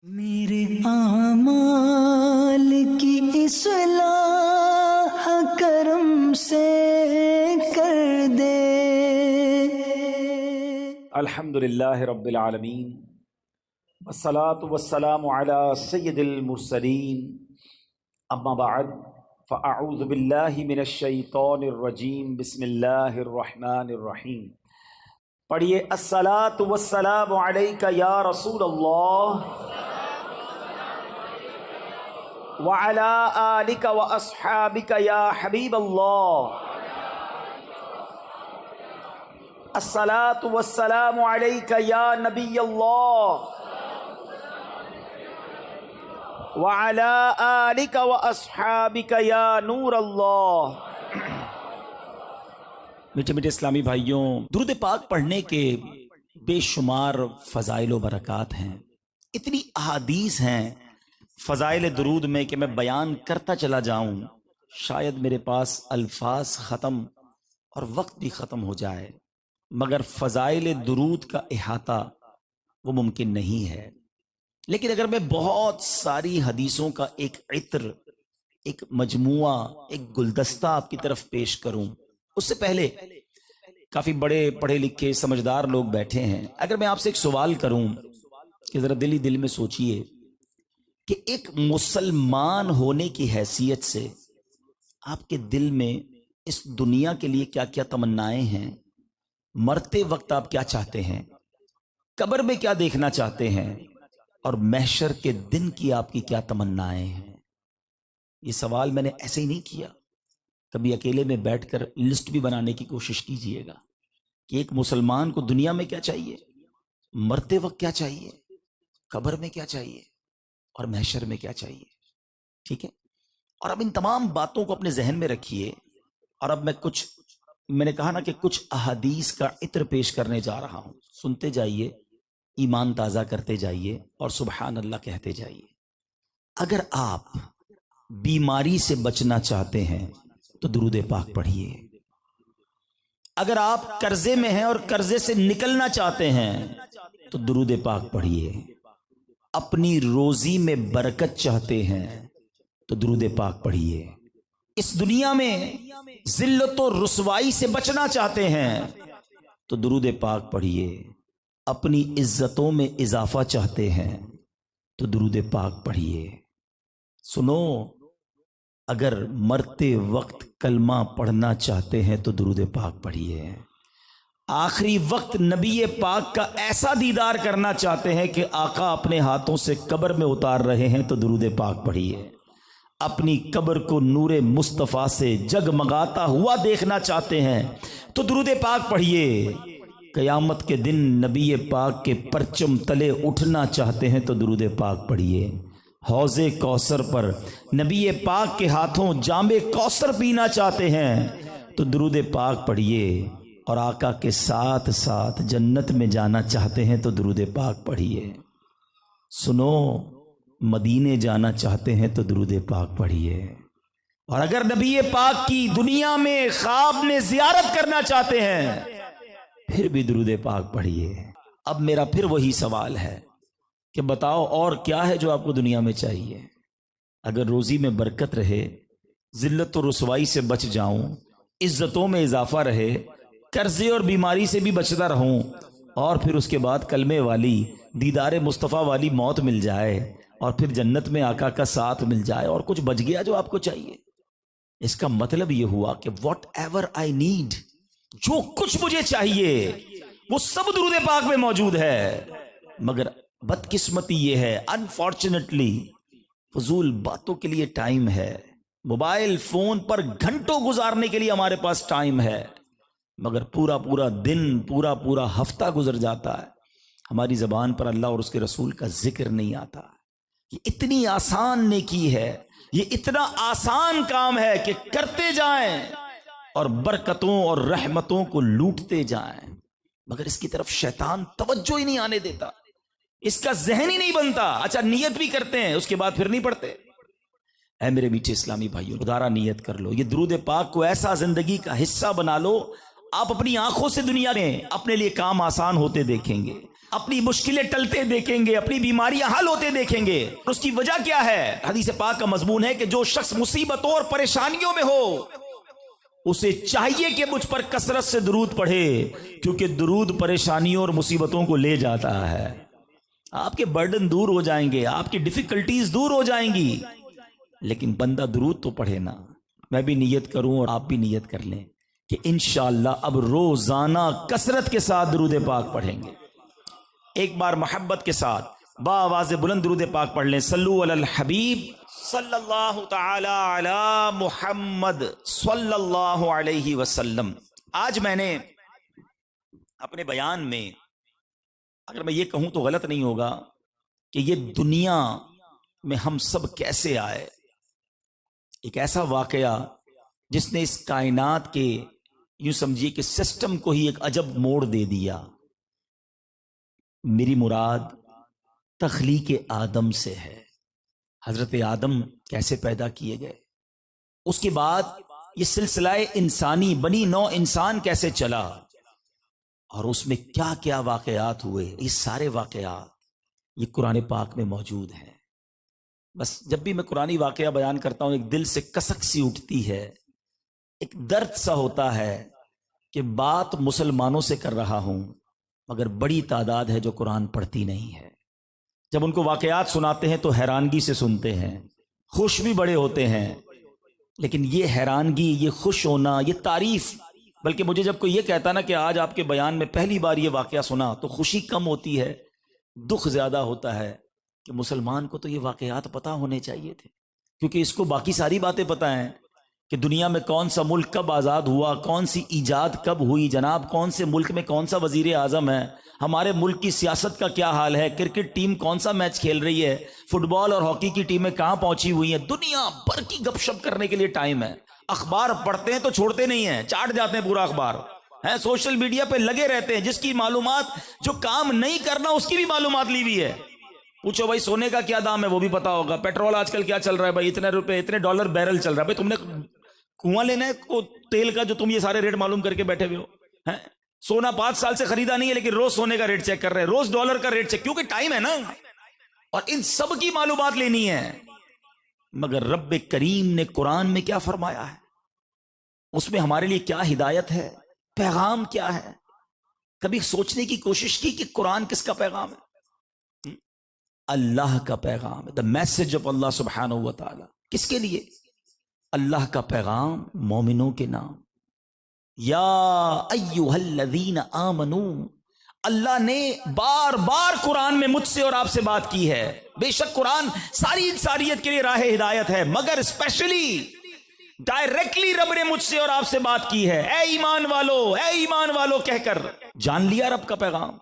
میرے اعمال کی اصلاح کرم سے کر دے۔ الحمدللہ رب العالمین والصلاة والسلام علی سید المرسلین، اما بعد فاعوذ باللہ من الشیطان الرجیم، بسم اللہ الرحمن الرحیم۔ پڑھیے الصلاة والسلام علیک یا رسول اللہ وعلی آلک واصحابک یا حبیب اللہ۔ الصلاة والسلام علیک یا نبی اللہ وعلی آلک واصحابک یا نور اللہ۔ میٹھے میٹھے اسلامی بھائیوں، درود پاک پڑھنے کے بے شمار فضائل و برکات ہیں، اتنی احادیث ہیں فضائل درود میں کہ میں بیان کرتا چلا جاؤں شاید میرے پاس الفاظ ختم اور وقت بھی ختم ہو جائے، مگر فضائل درود کا احاطہ وہ ممکن نہیں ہے۔ لیکن اگر میں بہت ساری حدیثوں کا ایک عطر، ایک مجموعہ، ایک گلدستہ آپ کی طرف پیش کروں، اس سے پہلے کافی بڑے پڑھے لکھے سمجھدار لوگ بیٹھے ہیں، اگر میں آپ سے ایک سوال کروں کہ ذرا دل ہی دل میں سوچئے کہ ایک مسلمان ہونے کی حیثیت سے آپ کے دل میں اس دنیا کے لیے کیا کیا تمنائیں ہیں، مرتے وقت آپ کیا چاہتے ہیں، قبر میں کیا دیکھنا چاہتے ہیں، اور محشر کے دن کی آپ کی کیا تمنائیں ہیں۔ یہ سوال میں نے ایسے ہی نہیں کیا، کبھی اکیلے میں بیٹھ کر لسٹ بھی بنانے کی کوشش کیجئے گا کہ ایک مسلمان کو دنیا میں کیا چاہیے، مرتے وقت کیا چاہیے، قبر میں کیا چاہیے، اور محشر میں کیا چاہیے۔ ٹھیک ہے، اور اب ان تمام باتوں کو اپنے ذہن میں رکھیے، اور اب میں نے کہا نا کہ کچھ احادیث کا عطر پیش کرنے جا رہا ہوں، سنتے جائیے، ایمان تازہ کرتے جائیے اور سبحان اللہ کہتے جائیے۔ اگر آپ بیماری سے بچنا چاہتے ہیں تو درود پاک پڑھیے۔ اگر آپ قرضے میں ہیں اور قرضے سے نکلنا چاہتے ہیں تو درود پاک پڑھیے۔ اپنی روزی میں برکت چاہتے ہیں تو درود پاک پڑھیے۔ اس دنیا میں ذلت و رسوائی سے بچنا چاہتے ہیں تو درود پاک پڑھیے۔ اپنی عزتوں میں اضافہ چاہتے ہیں تو درود پاک پڑھیے۔ سنو، اگر مرتے وقت کلمہ پڑھنا چاہتے ہیں تو درود پاک پڑھیے۔ آخری وقت نبی پاک کا ایسا دیدار کرنا چاہتے ہیں کہ آقا اپنے ہاتھوں سے قبر میں اتار رہے ہیں تو درود پاک پڑھیے۔ اپنی قبر کو نور مصطفیٰ سے جگمگاتا ہوا دیکھنا چاہتے ہیں تو درود پاک پڑھیے۔ قیامت کے دن نبی پاک کے پرچم تلے اٹھنا چاہتے ہیں تو درود پاک پڑھیے۔ حوض کوثر پر نبی پاک کے ہاتھوں جام کوثر پینا چاہتے ہیں تو درود پاک پڑھیے، اور آقا کے ساتھ ساتھ جنت میں جانا چاہتے ہیں تو درود پاک پڑھیے۔ سنو، مدینے جانا چاہتے ہیں تو درود پاک پڑھیے، اور اگر نبی پاک کی دنیا میں خواب میں زیارت کرنا چاہتے ہیں پھر بھی درود پاک پڑھیے۔ اب میرا پھر وہی سوال ہے کہ بتاؤ اور کیا ہے جو آپ کو دنیا میں چاہیے؟ اگر روزی میں برکت رہے، ذلت و رسوائی سے بچ جاؤں، عزتوں میں اضافہ رہے، قرضے اور بیماری سے بھی بچتا رہوں، اور پھر اس کے بعد کلمے والی دیدار مصطفیٰ والی موت مل جائے، اور پھر جنت میں آقا کا ساتھ مل جائے، اور کچھ بچ گیا جو آپ کو چاہیے، اس کا مطلب یہ ہوا کہ واٹ ایور آئی نیڈ، جو کچھ مجھے چاہیے وہ سب درود پاک میں موجود ہے۔ مگر بدقسمتی یہ ہے، انفارچونیٹلی فضول باتوں کے لیے ٹائم ہے، موبائل فون پر گھنٹوں گزارنے کے لیے ہمارے پاس ٹائم ہے، مگر پورا پورا دن، پورا پورا ہفتہ گزر جاتا ہے، ہماری زبان پر اللہ اور اس کے رسول کا ذکر نہیں آتا۔ یہ اتنی آسان نیکی ہے، یہ اتنا آسان کام ہے کہ کرتے جائیں اور برکتوں اور رحمتوں کو لوٹتے جائیں، مگر اس کی طرف شیطان توجہ ہی نہیں آنے دیتا، اس کا ذہن ہی نہیں بنتا۔ اچھا، نیت بھی کرتے ہیں، اس کے بعد پھر نہیں پڑھتے۔ اے میرے میٹھے اسلامی بھائیوں، خدارا نیت کر لو، یہ درود پاک کو ایسا زندگی کا حصہ بنا لو، آپ اپنی آنکھوں سے دنیا میں اپنے لیے کام آسان ہوتے دیکھیں گے۔ اپنی مشکلیں ٹلتے دیکھیں گے، اپنی بیماریاں حل ہوتے دیکھیں گے. اس کی وجہ کیا ہے؟ حدیث پاک کا مضمون ہے کہ جو شخص مصیبتوں اور پریشانیوں میں ہو اسے چاہیے کہ مجھ پر کثرت سے درود پڑھے، کیونکہ درود پریشانیوں اور مصیبتوں کو لے جاتا ہے. آپ کے برڈن دور ہو جائیں گے، آپ کی ڈیفیکلٹیز دور ہو جائیں گی، لیکن بندہ درود تو پڑھے نا. میں بھی نیت کروں اور آپ بھی نیت کر لیں کہ انشاءاللہ اب روزانہ کثرت کے ساتھ درود پاک پڑھیں گے. ایک بار محبت کے ساتھ بآواز بلند درود پاک پڑھ لیں. صلو علی الحبیب صلی اللہ تعالی علی محمد صلی اللہ علیہ وسلم. آج میں نے اپنے بیان میں، اگر میں یہ کہوں تو غلط نہیں ہوگا، کہ یہ دنیا میں ہم سب کیسے آئے. ایک ایسا واقعہ جس نے اس کائنات کے یوں سمجھیے کہ سسٹم کو ہی ایک عجب موڑ دے دیا. میری مراد تخلیق آدم سے ہے. حضرت آدم کیسے پیدا کیے گئے، اس کے بعد یہ سلسلہ انسانی بنی نو انسان کیسے چلا، اور اس میں کیا کیا واقعات ہوئے. یہ سارے واقعات یہ قرآن پاک میں موجود ہیں. بس جب بھی میں قرآنی واقعہ بیان کرتا ہوں ایک دل سے کسک سی اٹھتی ہے، ایک درد سا ہوتا ہے کہ بات مسلمانوں سے کر رہا ہوں مگر بڑی تعداد ہے جو قرآن پڑھتی نہیں ہے. جب ان کو واقعات سناتے ہیں تو حیرانگی سے سنتے ہیں، خوش بھی بڑے ہوتے ہیں، لیکن یہ حیرانگی، یہ خوش ہونا، یہ تعریف، بلکہ مجھے جب کوئی یہ کہتا نا کہ آج آپ کے بیان میں پہلی بار یہ واقعہ سنا تو خوشی کم ہوتی ہے، دکھ زیادہ ہوتا ہے کہ مسلمان کو تو یہ واقعات پتہ ہونے چاہیے تھے، کیونکہ اس کو باقی ساری باتیں پتہ ہیں کہ دنیا میں کون سا ملک کب آزاد ہوا، کون سی ایجاد کب ہوئی، جناب کون سے ملک میں کون سا وزیر اعظم ہے، ہمارے ملک کی سیاست کا کیا حال ہے، کرکٹ ٹیم کون سا میچ کھیل رہی ہے، فٹ بال اور ہاکی کی ٹیمیں کہاں پہنچی ہوئی ہیں. دنیا بھر کی گپ شپ کرنے کے لیے ٹائم ہے. اخبار پڑھتے ہیں تو چھوڑتے نہیں ہیں، چاٹ جاتے ہیں پورا اخبار، ہیں سوشل میڈیا پہ لگے رہتے ہیں. جس کی معلومات، جو کام نہیں کرنا اس کی بھی معلومات لی ہوئی ہے. پوچھو بھائی سونے کا کیا دام ہے، وہ بھی پتا ہوگا. پیٹرول آج کل کیا چل رہا ہے بھائی، اتنے روپے اتنے ڈالر بیرل چل رہا ہے. بھائی تم نے کنواں لینا ہے کو تیل کا جو تم یہ سارے ریٹ معلوم کر کے بیٹھے ہوئے ہو. سونا 5 سال سے خریدا نہیں ہے لیکن روز سونے کا ریٹ چیک کر رہے ہیں، روز ڈالر کا ریٹ چیک، کیونکہ ٹائم ہے نا، اور ان سب کی معلومات لینی ہے. مگر رب کریم نے قرآن میں کیا فرمایا ہے، اس میں ہمارے لیے کیا ہدایت ہے، پیغام کیا ہے. کبھی سوچنے کی کوشش کی کہ قرآن کس کا پیغام ہے؟ اللہ کا پیغام ہے. دا میسج آف اللہ سبحانہ و تعالی. کس کے لیے؟ اللہ کا پیغام مومنوں کے نام. یا ایھا الذین آمنو، اللہ نے بار بار قرآن میں مجھ سے اور آپ سے بات کی ہے. بے شک قرآن ساری انسانیت کے لیے راہ ہدایت ہے، مگر اسپیشلی ڈائریکٹلی رب نے مجھ سے اور آپ سے بات کی ہے. اے ایمان والو، اے ایمان والو کہہ کر. جان لیا رب کا پیغام،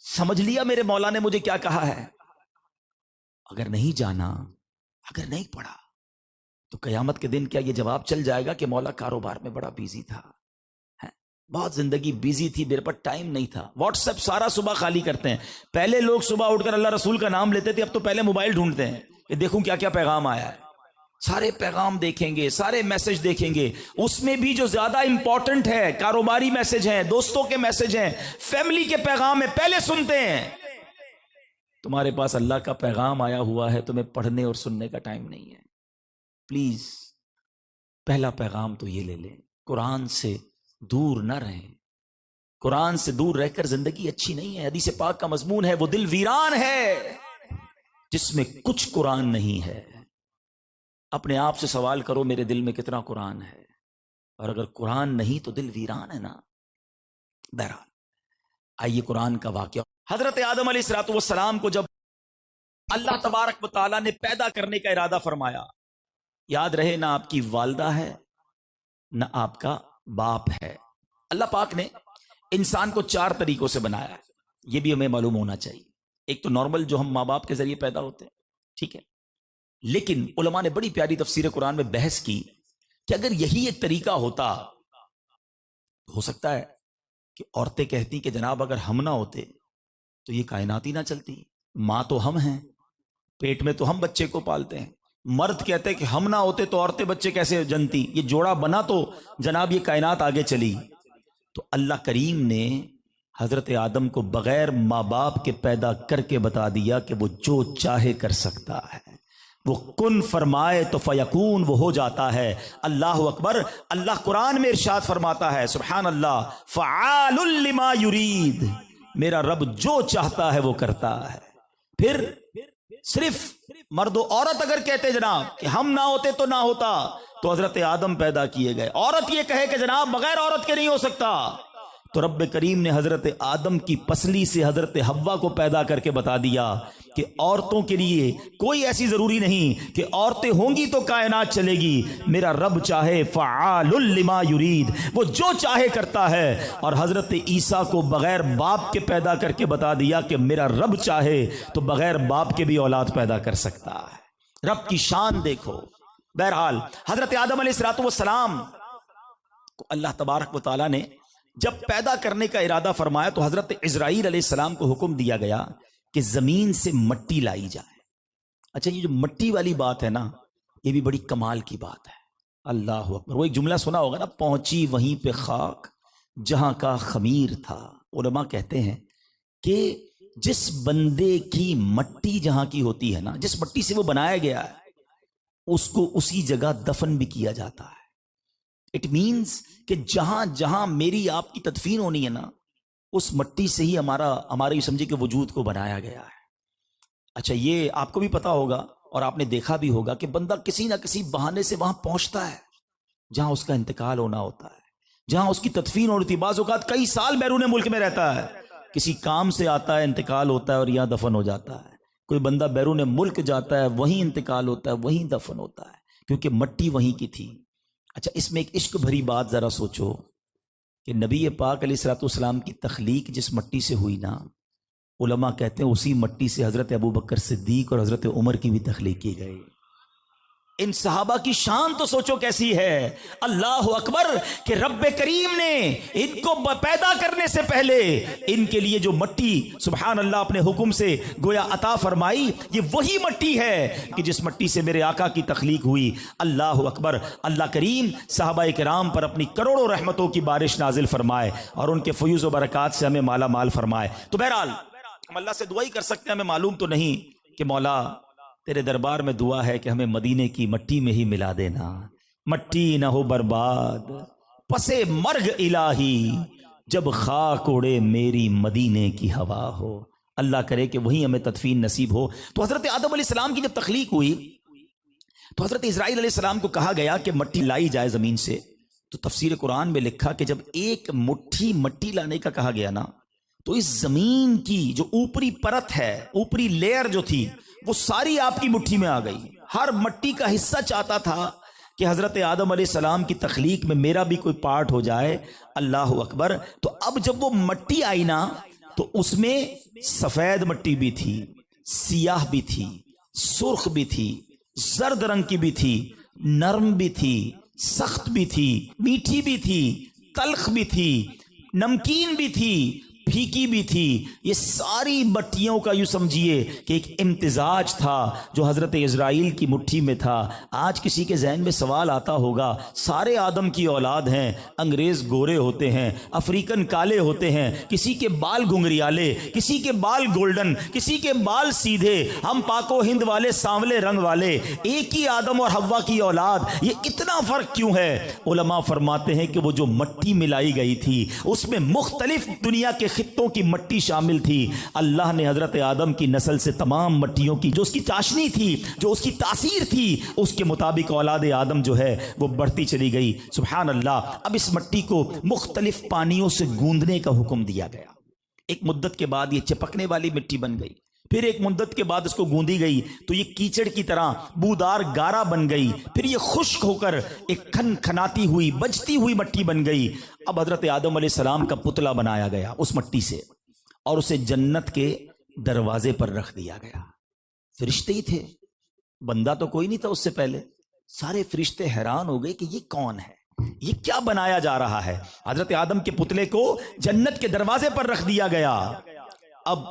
سمجھ لیا میرے مولا نے مجھے کیا کہا ہے. اگر نہیں جانا، اگر نہیں پڑھا تو قیامت کے دن کیا یہ جواب چل جائے گا کہ مولا کاروبار میں بڑا بیزی تھا، بہت زندگی بیزی تھی، میرے پاس ٹائم نہیں تھا. واٹس ایپ سارا صبح خالی کرتے ہیں. پہلے لوگ صبح اٹھ کر اللہ رسول کا نام لیتے تھے، اب تو پہلے موبائل ڈھونڈتے ہیں کہ دیکھوں کیا کیا پیغام آیا ہے. سارے پیغام دیکھیں گے، سارے میسج دیکھیں گے. اس میں بھی جو زیادہ امپورٹنٹ ہے کاروباری میسج ہیں، دوستوں کے میسج ہیں، فیملی کے پیغام ہیں، پہلے سنتے ہیں. تمہارے پاس اللہ کا پیغام آیا ہوا ہے، تمہیں پڑھنے اور سننے کا ٹائم نہیں ہے. پلیز پہلا پیغام تو یہ لے لیں، قرآن سے دور نہ رہیں. قرآن سے دور رہ کر زندگی اچھی نہیں ہے. حدیث پاک کا مضمون ہے وہ دل ویران ہے جس میں کچھ قرآن نہیں ہے. اپنے آپ سے سوال کرو میرے دل میں کتنا قرآن ہے، اور اگر قرآن نہیں تو دل ویران ہے نا. بہرحال آئیے قرآن کا واقعہ. حضرت آدم علیہ الصلوۃ والسلام کو جب اللہ تبارک و تعالیٰ نے پیدا کرنے کا ارادہ فرمایا، یاد رہے نہ آپ کی والدہ ہے نہ آپ کا باپ ہے. اللہ پاک نے انسان کو 4 طریقوں سے بنایا ہے، یہ بھی ہمیں معلوم ہونا چاہیے. ایک تو نارمل جو ہم ماں باپ کے ذریعے پیدا ہوتے ہیں، ٹھیک ہے، لیکن علماء نے بڑی پیاری تفسیر قرآن میں بحث کی کہ اگر یہی ایک طریقہ ہوتا، ہو سکتا ہے کہ عورتیں کہتی کہ جناب اگر ہم نہ ہوتے تو یہ کائنات ہی نہ چلتی. ماں تو ہم ہیں، پیٹ میں تو ہم بچے کو پالتے ہیں. مرد کہتے کہ ہم نہ ہوتے تو عورتیں بچے کیسے جنتی، یہ جوڑا بنا تو جناب یہ کائنات آگے چلی. تو اللہ کریم نے حضرت آدم کو بغیر ماں باپ کے پیدا کر کے بتا دیا کہ وہ جو چاہے کر سکتا ہے، وہ کن فرمائے تو فیکون، وہ ہو جاتا ہے۔ اللہ اکبر۔ اللہ قرآن میں ارشاد فرماتا ہے، سبحان اللہ، فعال لما یرید، میرا رب جو چاہتا ہے وہ کرتا ہے۔ پھر صرف مرد و عورت اگر کہتے جناب کہ ہم نہ ہوتے تو نہ ہوتا، تو حضرت آدم پیدا کیے گئے۔ عورت یہ کہے کہ جناب بغیر عورت کے نہیں ہو سکتا، تو رب کریم نے حضرت آدم کی پسلی سے حضرت حوا کو پیدا کر کے بتا دیا کہ عورتوں کے لیے کوئی ایسی ضروری نہیں کہ عورتیں ہوں گی تو کائنات چلے گی، میرا رب چاہے فعال لما یرید، وہ جو چاہے کرتا ہے۔ اور حضرت عیسیٰ کو بغیر باپ کے پیدا کر کے بتا دیا کہ میرا رب چاہے تو بغیر باپ کے بھی اولاد پیدا کر سکتا ہے۔ رب کی شان دیکھو۔ بہرحال حضرت آدم علیہ الصلوۃ والسلام کو اللہ تبارک و تعالیٰ نے جب پیدا کرنے کا ارادہ فرمایا تو حضرت عزرائیل علیہ السلام کو حکم دیا گیا کہ زمین سے مٹی لائی جائے۔ اچھا، یہ جو مٹی والی بات ہے نا، یہ بھی بڑی کمال کی بات ہے۔ اللہ اکبر۔ وہ ایک جملہ سنا ہوگا نا، پہنچی وہیں پہ خاک جہاں کا خمیر تھا۔ علماء کہتے ہیں کہ جس بندے کی مٹی جہاں کی ہوتی ہے نا، جس مٹی سے وہ بنایا گیا ہے، اس کو اسی جگہ دفن بھی کیا جاتا ہے۔ اٹ مینز کہ جہاں جہاں میری آپ کی تدفین ہونی ہے نا، اس مٹی سے ہی ہمارے سمجھے کہ وجود کو بنایا گیا ہے۔ اچھا، یہ آپ کو بھی پتا ہوگا اور آپ نے دیکھا بھی ہوگا کہ بندہ کسی نہ کسی بہانے سے وہاں پہنچتا ہے جہاں اس کا انتقال ہونا ہوتا ہے، جہاں اس کی تدفین ہونی تھی۔ بعض اوقات کئی سال بیرون ملک میں رہتا ہے، کسی کام سے آتا ہے، انتقال ہوتا ہے اور یہاں دفن ہو جاتا ہے۔ کوئی بندہ بیرون ملک جاتا ہے، وہیں انتقال ہوتا ہے، وہیں دفن ہوتا ہے، کیونکہ مٹی وہیں کی تھی۔ اچھا، اس میں ایک عشق بھری بات ذرا سوچو کہ نبی پاک علیہ الصلوۃ والسلام کی تخلیق جس مٹی سے ہوئی نا، علماء کہتے ہیں اسی مٹی سے حضرت ابوبکر صدیق اور حضرت عمر کی بھی تخلیق کی گئی۔ ان صحابہ کی شان تو سوچو کیسی ہے۔ اللہ اکبر کہ رب کریم نے ان کو پیدا کرنے سے پہلے ان کے لیے جو مٹی سبحان اللہ اپنے حکم سے گویا عطا فرمائی، یہ وہی مٹی ہے کہ جس مٹی سے میرے آقا کی تخلیق ہوئی۔ اللہ اکبر۔ اللہ کریم صحابہ کرام پر اپنی کروڑوں رحمتوں کی بارش نازل فرمائے اور ان کے فیوز و برکات سے ہمیں مالا مال فرمائے۔ تو بہرحال ہم اللہ سے دعا ہی کر سکتے ہیں، ہمیں معلوم تو نہیں کہ مولا تیرے دربار میں دعا ہے کہ ہمیں مدینے کی مٹی میں ہی ملا دینا، مٹی نہ ہو برباد پسے مرگ الہی، جب خاک اڑے میری مدینے کی ہوا ہو۔ اللہ کرے کہ وہی ہمیں تدفین نصیب ہو۔ تو حضرت آدم علیہ السلام کی جب تخلیق ہوئی تو حضرت اسرائیل علیہ السلام کو کہا گیا کہ مٹی لائی جائے زمین سے۔ تو تفسیر قرآن میں لکھا کہ جب ایک مٹھی مٹی لانے کا کہا گیا نا، تو اس زمین کی جو اوپری پرت ہے، اوپری لیئر جو تھی، وہ ساری آپ کی مٹھی میں آ گئی۔ ہر مٹی کا حصہ چاہتا تھا کہ حضرت آدم علیہ السلام کی تخلیق میں میرا بھی کوئی پارٹ ہو جائے۔ اللہ اکبر۔ تو اب جب وہ مٹی آئی نا، تو اس میں سفید مٹی بھی تھی، سیاہ بھی تھی، سرخ بھی تھی، زرد رنگ کی بھی تھی، نرم بھی تھی، سخت بھی تھی، میٹھی بھی تھی، تلخ بھی تھی، نمکین بھی تھی، پھیکی بھی تھی۔ یہ ساری مٹیوں کا یوں سمجھیے کہ ایک امتزاج تھا جو حضرت اسرائیل کی مٹھی میں تھا۔ آج کسی کے ذہن میں سوال آتا ہوگا، سارے آدم کی اولاد ہیں، انگریز گورے ہوتے ہیں، افریقن کالے ہوتے ہیں، کسی کے بال گھنگریالے، کسی کے بال گولڈن، کسی کے بال سیدھے، ہم پاک و ہند والے سانولے رنگ والے، ایک ہی آدم اور حوا کی اولاد، یہ اتنا فرق کیوں ہے؟ علماء فرماتے ہیں کہ وہ جو مٹی ملائی گئی تھی اس میں مختلف دنیا کے خطوں کی مٹی شامل تھی۔ اللہ نے حضرت آدم کی نسل سے تمام مٹیوں کی جو اس کی چاشنی تھی، جو اس کی تاثیر تھی، اس کے مطابق اولاد آدم جو ہے وہ بڑھتی چلی گئی۔ سبحان اللہ۔ اب اس مٹی کو مختلف پانیوں سے گوندنے کا حکم دیا گیا۔ ایک مدت کے بعد یہ چپکنے والی مٹی بن گئی، پھر ایک مدت کے بعد اس کو گوندی گئی تو یہ کیچڑ کی طرح بودار گارا بن گئی، پھر یہ خشک ہو کر ایک کھن کھناتی ہوئی بجتی ہوئی مٹی بن گئی۔ اب حضرت آدم علیہ السلام کا پتلا بنایا گیا اس مٹی سے اور اسے جنت کے دروازے پر رکھ دیا گیا۔ فرشتے ہی تھے، بندہ تو کوئی نہیں تھا اس سے پہلے۔ سارے فرشتے حیران ہو گئے کہ یہ کون ہے، یہ کیا بنایا جا رہا ہے۔ حضرت آدم کے پتلے کو جنت کے دروازے پر رکھ دیا گیا۔ اب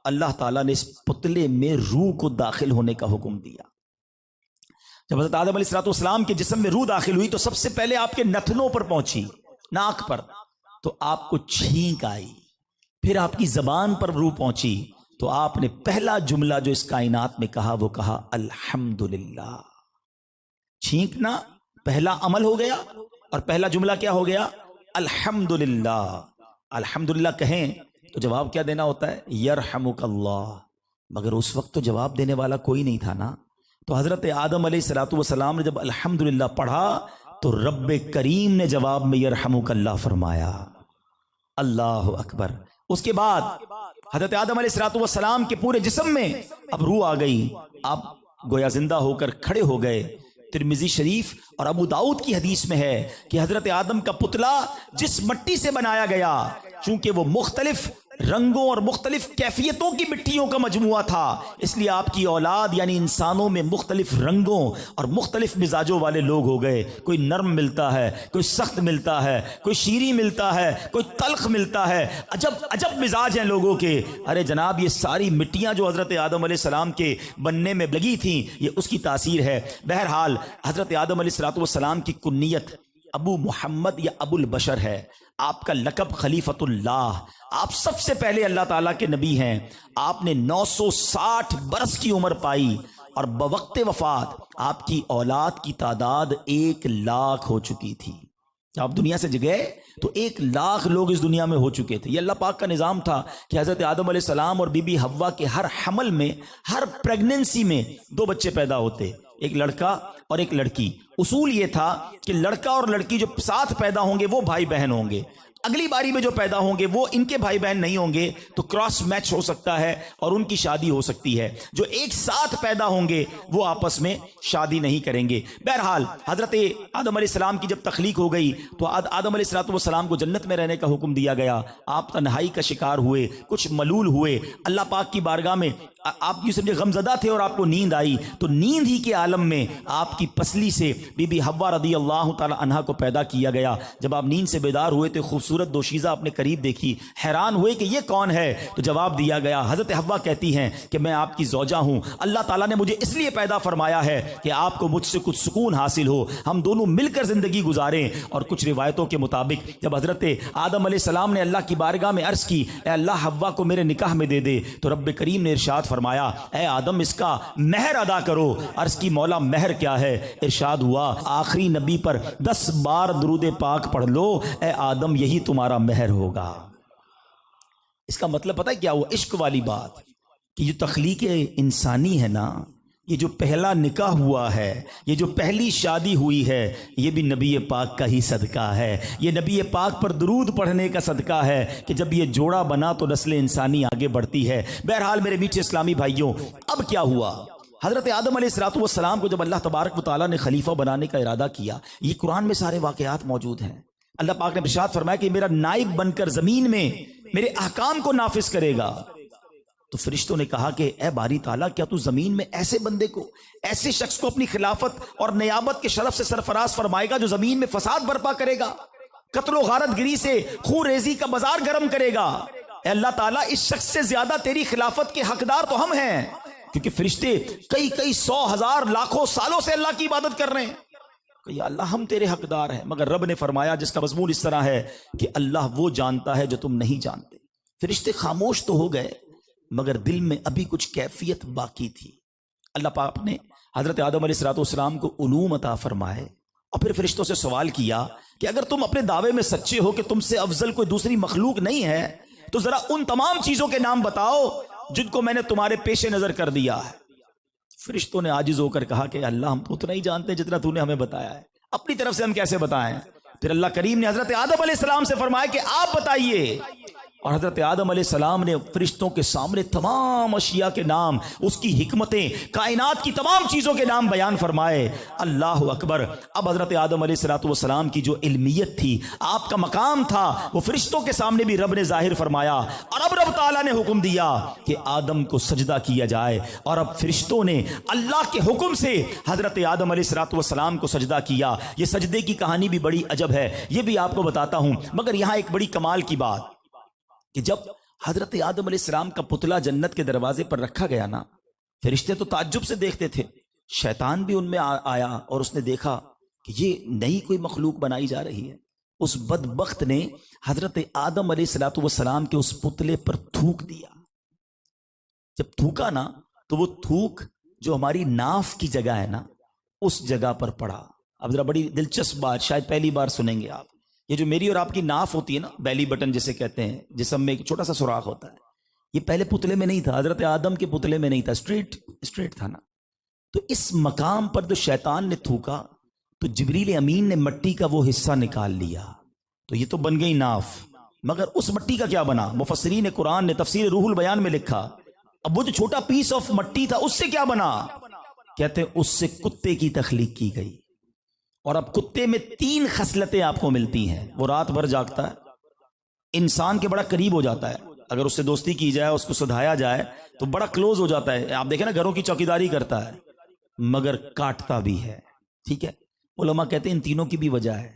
اللہ تعالیٰ نے اس پتلے میں روح کو داخل ہونے کا حکم دیا۔ جب حضرت آدم علیہ السلام کے جسم میں روح داخل ہوئی تو سب سے پہلے آپ کے نتنوں پر پہنچی، ناک پر، تو آپ کو چھینک آئی، پھر آپ کی زبان پر روح پہنچی تو آپ نے پہلا جملہ جو اس کائنات میں کہا وہ کہا الحمدللہ. چھینکنا پہلا عمل ہو گیا اور پہلا جملہ کیا ہو گیا؟ الحمدللہ. الحمدللہ کہیں تو جواب کیا دینا ہوتا ہے؟ یرحمک اللہ. مگر اس وقت تو جواب دینے والا کوئی نہیں تھا نا. تو حضرت آدم علیہ السلام نے جب الحمدللہ پڑھا تو رب کریم نے جواب میں یرحمک اللہ فرمایا. اللہ اکبر. اس کے بعد حضرت آدم علیہ السلام کے پورے جسم میں اب روح آ گئی. آپ گویا زندہ ہو کر کھڑے ہو گئے. ترمذی شریف اور ابو داؤد کی حدیث میں ہے کہ حضرت آدم کا پتلا جس مٹی سے بنایا گیا، چونکہ وہ مختلف رنگوں اور مختلف کیفیتوں کی مٹیوں کا مجموعہ تھا، اس لیے آپ کی اولاد یعنی انسانوں میں مختلف رنگوں اور مختلف مزاجوں والے لوگ ہو گئے. کوئی نرم ملتا ہے، کوئی سخت ملتا ہے، کوئی شیریں ملتا ہے، کوئی تلخ ملتا ہے. عجب عجب مزاج ہیں لوگوں کے. ارے جناب، یہ ساری مٹیاں جو حضرت آدم علیہ السلام کے بننے میں لگی تھیں یہ اس کی تاثیر ہے. بہرحال حضرت آدم علیہ السلام کی کنیت ابو محمد یا ابو البشر ہے. آپ کا لقب خلیفۃ اللہ. آپ سب سے پہلے اللہ تعالیٰ کے نبی ہیں. آپ نے 960 برس کی عمر پائی اور بوقت وفات آپ کی اولاد کی تعداد 1,00,000 ہو چکی تھی. آپ دنیا سے گئے تو 1,00,000 لوگ اس دنیا میں ہو چکے تھے. یہ اللہ پاک کا نظام تھا کہ حضرت آدم علیہ السلام اور بی بی حوا کے ہر حمل میں، ہر پریگننسی میں 2 بچے پیدا ہوتے، ایک لڑکا اور ایک لڑکی. اصول یہ تھا کہ لڑکا اور لڑکی جو ساتھ پیدا ہوں گے وہ بھائی بہن ہوں گے. اگلی باری میں جو پیدا ہوں گے وہ ان کے بھائی بہن نہیں ہوں گے تو کراس میچ ہو سکتا ہے اور ان کی شادی ہو سکتی ہے. جو ایک ساتھ پیدا ہوں گے وہ آپس میں شادی نہیں کریں گے. بہرحال حضرت آدم علیہ السلام کی جب تخلیق ہو گئی تو آدم علیہ السلام کو جنت میں رہنے کا حکم دیا گیا. آپ تنہائی کا شکار ہوئے، کچھ ملول ہوئے. اللہ پاک کی بارگاہ میں آپ کی سمجھے غمزدہ تھے اور آپ کو نیند آئی تو نیند ہی کے عالم میں آپ کی پسلی سے بی بی حوا رضی اللہ تعالی عنہا کو پیدا کیا گیا. جب آپ نیند سے بیدار ہوئے تو خوبصورت دوشیزہ اپنے قریب دیکھی، حیران ہوئے کہ یہ کون ہے. تو جواب دیا گیا. حضرت حوا کہتی ہیں کہ میں آپ کی زوجہ ہوں. اللہ تعالیٰ نے مجھے اس لیے پیدا فرمایا ہے کہ آپ کو مجھ سے کچھ سکون حاصل ہو، ہم دونوں مل کر زندگی گزاریں. اور کچھ روایتوں کے مطابق جب حضرت آدم علیہ السلام نے اللہ کی بارگاہ میں عرض کی اے اللہ حوا کو میرے نکاح میں دے دے، تو رب کریم نے ارشاد فرمایا اے آدم اس کا مہر ادا کرو. عرض کی مولا مہر کیا ہے؟ ارشاد ہوا آخری نبی پر 10 بار درود پاک پڑھ لو اے آدم، یہی تمہارا مہر ہوگا. اس کا مطلب پتہ ہے کیا ہوا؟ عشق والی بات کہ جو تخلیق انسانی ہے نا، یہ جو پہلا نکاح ہوا ہے، یہ جو پہلی شادی ہوئی ہے، یہ بھی نبی پاک کا ہی صدقہ ہے. یہ نبی پاک پر درود پڑھنے کا صدقہ ہے کہ جب یہ جوڑا بنا تو نسل انسانی آگے بڑھتی ہے. بہرحال میرے میٹھے اسلامی بھائیوں، اب کیا ہوا؟ حضرت آدم علیہ السلام کو جب اللہ تبارک و تعالیٰ نے خلیفہ بنانے کا ارادہ کیا، یہ قرآن میں سارے واقعات موجود ہیں. اللہ پاک نے ارشاد فرمایا کہ میرا نائب بن کر زمین میں میرے احکام کو نافذ کرے گا. تو فرشتوں نے کہا کہ اے باری تعالیٰ، کیا تو زمین میں ایسے بندے کو، ایسے شخص کو اپنی خلافت اور نیابت کے شرف سے سرفراز فرمائے گا جو زمین میں فساد برپا کرے گا، قتل و غارت گری سے خون ریزی کا بازار گرم کرے گا؟ اے اللہ تعالیٰ، اس شخص سے زیادہ تیری خلافت کے حقدار تو ہم ہیں، کیونکہ فرشتے کئی 100,000 لاکھوں سالوں سے اللہ کی عبادت کر رہے ہیں. کہ یا اللہ ہم تیرے حقدار ہیں. مگر رب نے فرمایا جس کا مضمون اس طرح ہے کہ اللہ وہ جانتا ہے جو تم نہیں جانتے. فرشتے خاموش تو ہو گئے مگر دل میں ابھی کچھ کیفیت باقی تھی. اللہ پاک نے حضرت آدم علیہ السلام کو علوم عطا فرمائے اور پھر فرشتوں سے سوال کیا کہ اگر تم اپنے دعوے میں سچے ہو کہ تم سے افضل کوئی دوسری مخلوق نہیں ہے تو ذرا ان تمام چیزوں کے نام بتاؤ جن کو میں نے تمہارے پیش نظر کر دیا ہے. فرشتوں نے عاجز ہو کر کہا کہ اللہ ہم تو اتنا ہی جانتے جتنا تو نے ہمیں بتایا ہے، اپنی طرف سے ہم کیسے بتائیں؟ پھر اللہ کریم نے حضرت آدم علیہ السلام سے فرمایا کہ آپ بتائیے. اور حضرت آدم علیہ السلام نے فرشتوں کے سامنے تمام اشیاء کے نام، اس کی حکمتیں، کائنات کی تمام چیزوں کے نام بیان فرمائے. اللہ اکبر. اب حضرت آدم علیہ السلام کی جو علمیت تھی، آپ کا مقام تھا، وہ فرشتوں کے سامنے بھی رب نے ظاہر فرمایا. اور اب رب تعالیٰ نے حکم دیا کہ آدم کو سجدہ کیا جائے. اور اب فرشتوں نے اللہ کے حکم سے حضرت آدم علیہ السلام کو سجدہ کیا. یہ سجدے کی کہانی بھی بڑی عجب ہے، یہ بھی آپ کو بتاتا ہوں. مگر یہاں ایک بڑی کمال کی بات کہ جب حضرت آدم علیہ السلام کا پتلا جنت کے دروازے پر رکھا گیا نا، فرشتے تو تعجب سے دیکھتے تھے. شیطان بھی ان میں آیا اور اس نے دیکھا کہ یہ نئی کوئی مخلوق بنائی جا رہی ہے. اس بدبخت نے حضرت آدم علیہ الصلوۃ والسلام کے اس پتلے پر تھوک دیا. جب تھوکا نا تو وہ تھوک جو ہماری ناف کی جگہ ہے نا اس جگہ پر پڑا. اب ذرا بڑی دلچسپ بات شاید پہلی بار سنیں گے آپ. یہ جو میری اور آپ کی ناف ہوتی ہے نا، بیلی بٹن جسے کہتے ہیں، جسم میں ایک چھوٹا سا سوراخ ہوتا ہے، یہ پہلے پتلے میں نہیں تھا، حضرت آدم کے پتلے میں نہیں تھا، اسٹریٹ تھا نا. تو اس مقام پر جو شیطان نے تھوکا تو جبریل امین نے مٹی کا وہ حصہ نکال لیا، تو یہ تو بن گئی ناف. مگر اس مٹی کا کیا بنا؟ مفسرین قرآن نے تفسیر روح البیان میں لکھا اب وہ جو چھوٹا پیس آف مٹی تھا اس سے کیا بنا؟ کہتے ہیں اس سے کتے کی تخلیق کی گئی. اور اب کتے میں 3 خصلتیں آپ کو ملتی ہیں. وہ رات بھر جاگتا ہے، انسان کے بڑا قریب ہو جاتا ہے، اگر اس سے دوستی کی جائے، اس کو سدھایا جائے تو بڑا کلوز ہو جاتا ہے. آپ دیکھیں نا گھروں کی چوکیداری کرتا ہے، مگر کاٹتا بھی ہے. ٹھیک ہے، علماء کہتے ہیں ان تینوں کی بھی وجہ ہے.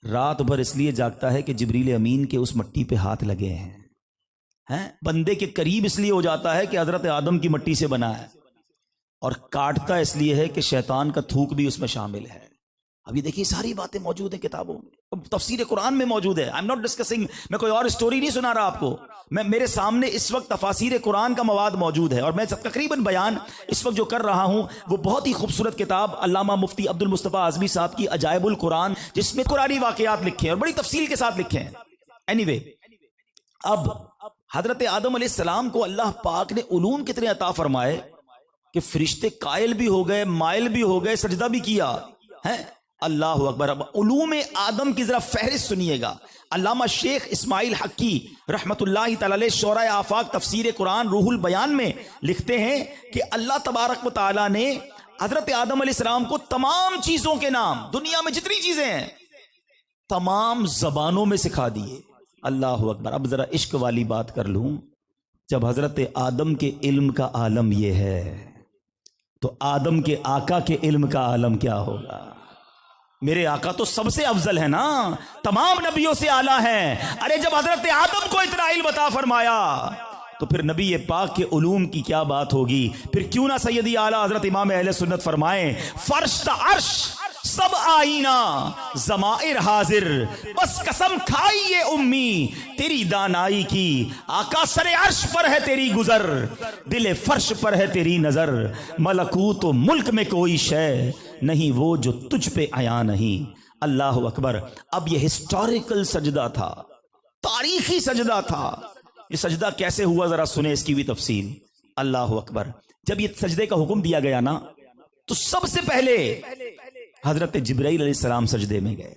رات بھر اس لیے جاگتا ہے کہ جبریل امین کے اس مٹی پہ ہاتھ لگے ہیں. بندے کے قریب اس لیے ہو جاتا ہے کہ حضرت آدم کی مٹی سے بنا ہے. اور کاٹتا اس لیے ہے کہ شیطان کا تھوک بھی اس میں شامل ہے. ابھی دیکھیے ساری باتیں موجود ہیں کتابوں میں، تفسیر قرآن میں موجود ہے. I'm not discussing، میں کوئی اور سٹوری نہیں سنا رہا آپ کو. میرے سامنے اس وقت تفاسیر قرآن کا مواد موجود ہے، اور میں تقریباً بیان اس وقت جو کر رہا ہوں وہ بہت ہی خوبصورت کتاب علامہ مفتی عبد المصطفیٰ اعظمی صاحب کی عجائب القرآن، جس میں قرآنی واقعات لکھے ہیں اور بڑی تفصیل کے ساتھ لکھے ہیں. Anyway، اب حضرت آدم علیہ السلام کو اللہ پاک نے علوم کتنے عطا فرمائے کہ فرشتے قائل بھی ہو گئے، مائل بھی ہو گئے، سجدہ بھی کیا ہے. اللہ اکبر. اب علوم آدم کی ذرا فہرست سنیے گا. علامہ شیخ اسماعیل حقی رحمت اللہ تعالی علیہ شورائے آفاق تفسیر قرآن روح البیان میں لکھتے ہیں کہ اللہ تبارک و تعالی نے حضرت آدم علیہ السلام کو تمام چیزوں کے نام، دنیا میں جتنی چیزیں ہیں تمام زبانوں میں سکھا دیے. اللہ اکبر. اب ذرا عشق والی بات کر لوں. جب حضرت آدم کے علم کا عالم یہ ہے تو آدم کے آقا کے علم کا عالم کیا ہوگا؟ میرے آقا تو سب سے افضل ہے نا، تمام نبیوں سے اعلیٰ ہیں. ارے جب حضرت آدم کو اتنا علم عطا فرمایا تو پھر نبی پاک کے علوم کی کیا بات ہوگی؟ پھر کیوں نہ سیدی اعلیٰ حضرت امام اہل سنت فرمائیں فرش تا عرش سب آئینہ ضمائر حاضر، بس قسم کھائی یہ امی تیری دانائی کی. آقا سر عرش پر ہے تیری گزر، دل فرش پر ہے تیری نظر، ملکوت و ملک میں کوئی شے نہیں وہ جو تجھ پہ عیاں نہیں. اللہ اکبر. اب یہ ہسٹوریکل سجدہ تھا، تاریخی سجدہ تھا. یہ سجدہ کیسے ہوا ذرا سنیں اس کی بھی تفصیل. اللہ اکبر. جب یہ سجدے کا حکم دیا گیا نا تو سب سے پہلے حضرت جبرائیل علیہ السلام سجدے میں گئے،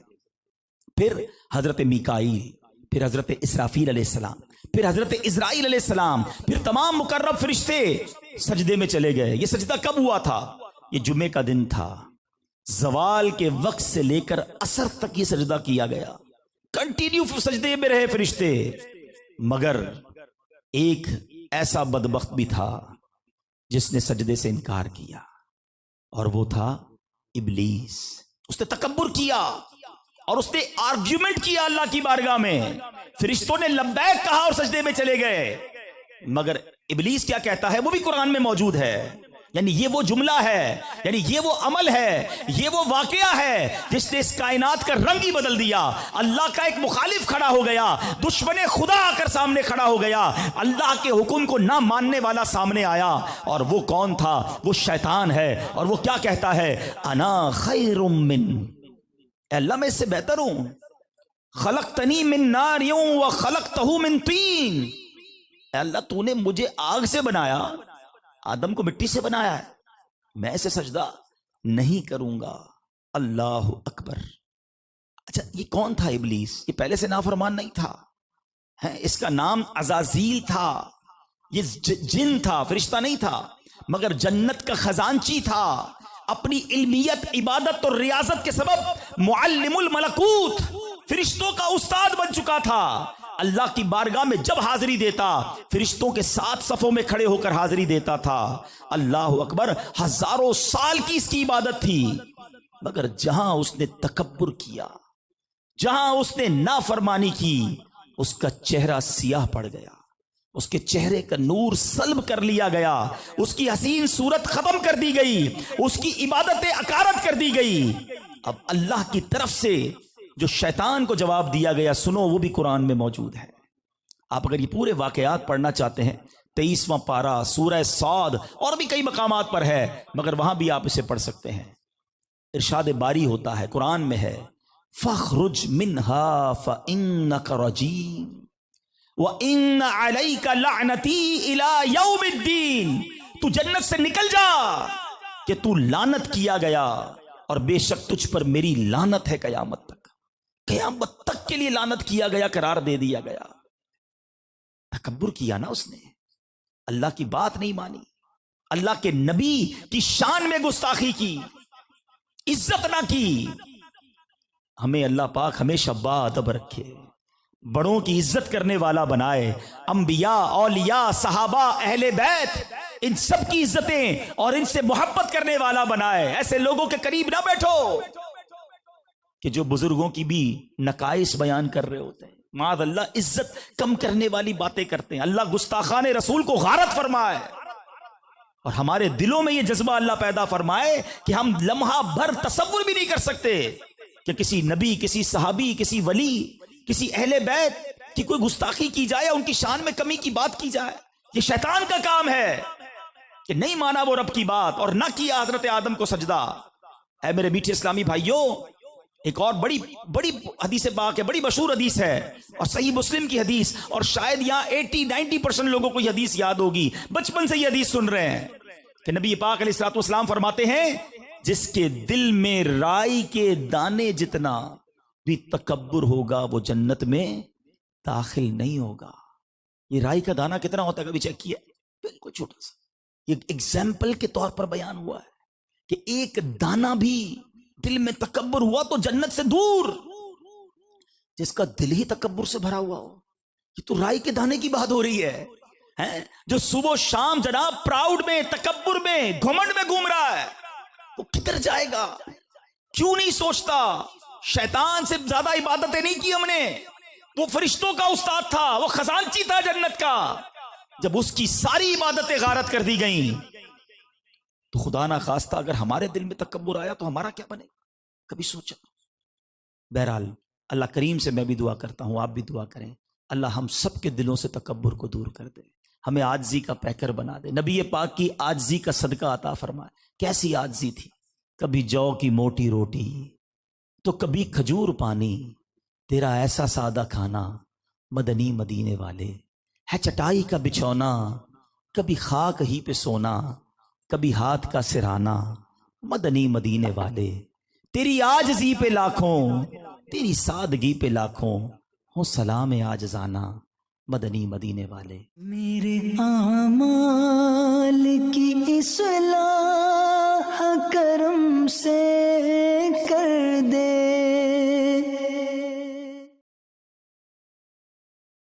پھر حضرت میکائیل، پھر حضرت اسرافیل علیہ السلام، پھر حضرت اسرائیل علیہ السلام، پھر تمام مقرب فرشتے سجدے میں چلے گئے. یہ سجدہ کب ہوا تھا؟ یہ جمعے کا دن تھا. زوال کے وقت سے لے کر عصر تک یہ سجدہ کیا گیا. کنٹینیو سجدے میں رہے فرشتے. مگر ایک ایسا بدبخت بھی تھا جس نے سجدے سے انکار کیا، اور وہ تھا ابلیس. اس نے تکبر کیا اور اس نے آرگیومنٹ کیا اللہ کی بارگاہ میں. فرشتوں نے لبیک کہا اور سجدے میں چلے گئے. مگر ابلیس کیا کہتا ہے وہ بھی قرآن میں موجود ہے. یعنی یہ وہ جملہ ہے، یعنی یہ وہ عمل ہے، یہ وہ واقعہ ہے جس نے اس کائنات کا رنگ ہی بدل دیا. اللہ کا ایک مخالف کھڑا ہو گیا، دشمن خدا آ کر سامنے کھڑا ہو گیا، اللہ کے حکم کو نہ ماننے والا سامنے آیا. اور وہ کون تھا؟ وہ شیطان ہے. اور وہ کیا کہتا ہے؟ انا خیر من، اے اللہ میں اس سے بہتر ہوں. خلقتنی من نار و خلقتہ من طین، اے اللہ تو نے مجھے آگ سے بنایا، آدم کو مٹی سے بنایا ہے، میں اسے سجدہ نہیں کروں گا. اللہ اکبر. اچھا یہ کون تھا ابلیس؟ یہ پہلے سے نافرمان نہیں تھا، اس کا نام عزازیل تھا. یہ جن تھا، فرشتہ نہیں تھا، مگر جنت کا خزانچی تھا. اپنی علمیت، عبادت اور ریاضت کے سبب معلم الملکوت، فرشتوں کا استاد بن چکا تھا. اللہ کی بارگاہ میں جب حاضری دیتا فرشتوں کے 7 صفوں میں کھڑے ہو کر حاضری دیتا تھا. اللہ اکبر. ہزاروں سال کی اس کی عبادت تھی. مگر جہاں اس نے تکبر کیا، جہاں اس نے نافرمانی کی، اس کا چہرہ سیاہ پڑ گیا، اس کے چہرے کا نور سلب کر لیا گیا، اس کی حسین صورت ختم کر دی گئی، اس کی عبادتیں اکارت کر دی گئی. اب اللہ کی طرف سے جو شیطان کو جواب دیا گیا سنو وہ بھی قرآن میں موجود ہے. آپ اگر یہ پورے واقعات پڑھنا چاہتے ہیں 23واں پارہ سورہ صاد اور بھی کئی مقامات پر ہے مگر وہاں بھی آپ اسے پڑھ سکتے ہیں. ارشاد باری ہوتا ہے قرآن میں ہے فَاخْرُجْ مِنْهَا فَإِنَّكَ رَجِيمٌ وَإِنَّ عَلَيْكَ لَعْنَتِي إِلَى يَوْمِ الدِّينِ. تو جنت سے نکل جا کہ تو لعنت کیا گیا اور بے شک تجھ پر میری لعنت ہے قیامت تک. قیامت تک کے لیے لعنت کیا گیا، قرار دے دیا گیا. تکبر کیا نا اس نے، اللہ کی بات نہیں مانی، اللہ کے نبی کی شان میں گستاخی کی، عزت نہ کی. ہمیں اللہ پاک ہمیشہ باادب رکھے، بڑوں کی عزت کرنے والا بنائے. انبیاء، اولیاء، صحابہ، اہل بیت ان سب کی عزتیں اور ان سے محبت کرنے والا بنائے. ایسے لوگوں کے قریب نہ بیٹھو کہ جو بزرگوں کی بھی نقائص بیان کر رہے ہوتے ہیں، معاذ اللہ عزت کم کرنے والی باتیں کرتے ہیں. اللہ گستاخان رسول کو غارت فرمائے اور ہمارے دلوں میں یہ جذبہ اللہ پیدا فرمائے کہ ہم لمحہ بھر تصور بھی نہیں کر سکتے کہ کسی نبی، کسی صحابی، کسی ولی، کسی اہل بیت کی کوئی گستاخی کی جائے، ان کی شان میں کمی کی بات کی جائے. یہ شیطان کا کام ہے کہ نہیں مانا وہ رب کی بات اور نہ کیا حضرت آدم کو سجدہ. اے میرے میٹھے اسلامی بھائیوں، ایک اور بڑی حدیث پاک ہے، بڑی مشہور حدیث ہے اور صحیح مسلم کی حدیث، اور شاید یہاں 80-90% لوگوں کو یہ حدیث یاد ہوگی، بچپن سے یہ حدیث سن رہے ہیں کہ نبی پاک علیہ الصلوۃ والسلام فرماتے ہیں جس کے دل میں رائی کے دانے جتنا بھی تکبر ہوگا وہ جنت میں داخل نہیں ہوگا. یہ رائی کا دانہ کتنا ہوتا ہے کبھی چیک کیا؟ بالکل چھوٹا سا. یہ ایگزامپل کے طور پر بیان ہوا ہے کہ ایک دانہ بھی دل میں تکبر ہوا تو جنت سے دور. جس کا دل ہی تکبر سے بھرا ہوا ہو، یہ تو رائی کے دانے کی بات ہو رہی ہے. جو صبح و شام جناب پراؤڈ میں، تکبر میں، گھمنڈ میں گھوم رہا ہے، وہ کدھر جائے گا؟ کیوں نہیں سوچتا شیطان سے زیادہ عبادتیں نہیں کی ہم نے؟ وہ فرشتوں کا استاد تھا، وہ خزانچی تھا جنت کا. جب اس کی ساری عبادتیں غارت کر دی گئیں تو خدا نہ خواستہ اگر ہمارے دل میں تکبر آیا تو ہمارا کیا بنے؟ کبھی سوچا؟ بہرحال اللہ کریم سے میں بھی دعا کرتا ہوں، آپ بھی دعا کریں، اللہ ہم سب کے دلوں سے تکبر کو دور کر دے، ہمیں عاجزی کا پیکر بنا دے. نبی پاک کی عاجزی کا صدقہ عطا فرمائے. کیسی عاجزی تھی؟ کبھی جو کی موٹی روٹی تو کبھی کھجور پانی، تیرا ایسا سادہ کھانا مدنی مدینے والے. ہے چٹائی کا بچھونا، کبھی خاک ہی پہ سونا، کبھی ہاتھ کا سرانا مدنی مدینے والے. تیری عاجزی پہ لاکھوں، تیری سادگی پہ لاکھوں، ہو سلام عاجزانہ مدنی مدینے والے. میرے اعمال کی اصلاح